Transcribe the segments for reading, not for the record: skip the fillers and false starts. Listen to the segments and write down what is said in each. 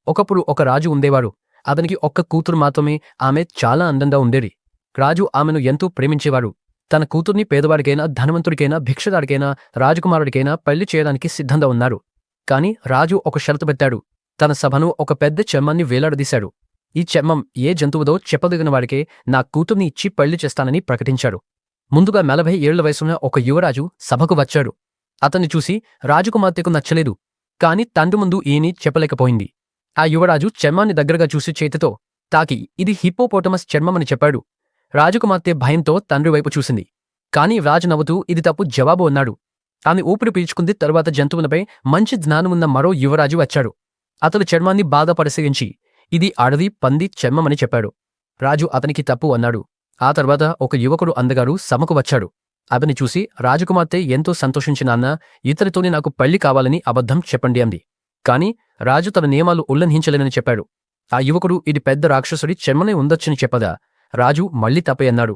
ఒకప్పుడు ఒక రాజు ఉండేవాడు. అతనికి ఒక్క కూతురు మాత్రమే. ఆమె చాలా అందంగా ఉండేది. రాజు ఆమెను ఎంతో ప్రేమించేవాడు. తన కూతుర్ని పేదవాడికైనా, ధనవంతుడికైనా, భిక్షగాడికైనా, రాజకుమారుడికైనా పెళ్లి చేయడానికి సిద్ధంగా ఉన్నారు. కాని రాజు ఒక షరతు పెట్టాడు. తన సభను ఒక పెద్ద చెమ్మాన్ని వేలాడదీశాడు. ఈ చెమ్మం ఏ జంతువుదో చెప్పదగిన వాడికే నా కూతుర్ని ఇచ్చి పెళ్లి చేస్తానని ప్రకటించాడు. ముందుగా 40 ఏళ్ల వయసున్న ఒక యువరాజు సభకు వచ్చాడు. అతన్ని చూసి రాజకుమార్తెకు నచ్చలేదు. కాని తండ్రి ముందు ఏమీ చెప్పలేకపోయింది. ఆ యువరాజు చర్మాన్ని దగ్గరగా చూసి చేతితో తాకి ఇది హిప్పోపోటమస్ చర్మమని చెప్పాడు. రాజకుమార్తె భయంతో తండ్రి వైపు చూసింది. కాని రాజు నవ్వుతూ ఇది తప్పు జవాబు అన్నాడు. ఆమె ఊపిరి పీల్చుకుంది. తరువాత జంతువులపై మంచి జ్ఞానమున్న మరో యువరాజు వచ్చాడు. అతడు చర్మాన్ని బాగా పరిశీలించి ఇది అడవి పంది చర్మమని చెప్పాడు. రాజు అతనికి తప్పు అన్నాడు. ఆ తర్వాత ఒక యువకుడు అందగాడు సభకు వచ్చాడు. అతని చూసి రాజకుమార్తె ఎంతో సంతోషించిన అన్న ఇతనితోనే నాకు పెళ్లి కావాలని అబద్ధం చెప్పండి అంది. కాని రాజు తన నియమాలు ఉల్లంఘించలేనని చెప్పాడు. ఆ యువకుడు ఇది పెద్ద రాక్షసుడి చర్మనే ఉండొచ్చని చెప్పగా రాజు మళ్లీ తప్పే అన్నాడు.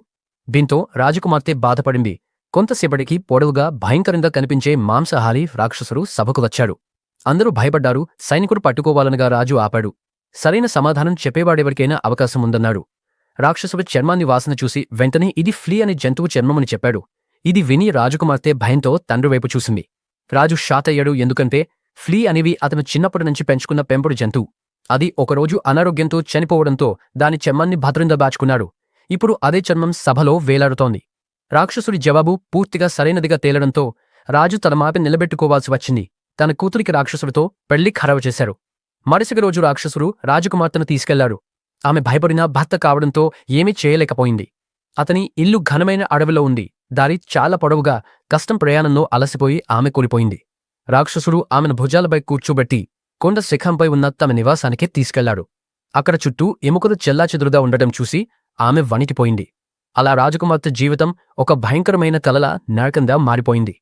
దీంతో రాజకుమార్తె బాధపడింది. కొంతసేపటికి పొడవుగా భయంకరంగా కనిపించే మాంసాహారి రాక్షసుడు సభకు వచ్చాడు. అందరూ భయపడ్డారు. సైనికుడు పట్టుకోవాలనగా రాజు ఆపాడు. సరైన సమాధానం చెప్పేవాడెవరికైనా అవకాశం ఉందన్నాడు. రాక్షసుడి చర్మాన్ని వాసన చూసి వెంటనే ఇది ఫ్లీ అనే జంతువు చర్మమని చెప్పాడు. ఇది విని రాజకుమార్తె భయంతో తండ్రి వైపు చూసింది. రాజు షాక్ అయ్యాడు. ఎందుకంటే ఫ్లీ అనేవి అతను చిన్నప్పటి నుంచి పెంచుకున్న పెంపుడు జంతువు. అది ఒకరోజు అనారోగ్యంతో చనిపోవడంతో దాని చర్మాన్ని భద్రంగా దాచుకున్నాడు. ఇప్పుడు అదే చర్మం సభలో వేలాడుతోంది. రాక్షసుడి జవాబు పూర్తిగా సరైనదిగా తేలడంతో రాజు తన మాట నిలబెట్టుకోవాల్సి వచ్చింది. తన కూతురికి రాక్షసుడితో పెళ్లి ఖరారు చేశారు. మరుసటి రోజు రాక్షసుడు రాజకుమార్తెను తీసుకెళ్లాడు. ఆమె భయపడినా భర్త కావడంతో ఏమీ చేయలేకపోయింది. అతని ఇల్లు ఘనమైన అడవిలో ఉంది. దారి చాలా పొడవుగా కష్టం ప్రయాణంలో అలసిపోయి ఆమె కూలిపోయింది. రాక్షసుడు ఆమెను భుజాలపై కూర్చోబెట్టి కొండ శిఖంపై ఉన్న తమ నివాసానికి తీసుకెళ్లాడు. అక్కడ చుట్టూ ఎముకలు చెల్లాచెదురుగా ఉండటం చూసి ఆమె వణికిపోయింది. అలా రాజకుమార్తె జీవితం ఒక భయంకరమైన కలలా నరకంగా మారిపోయింది.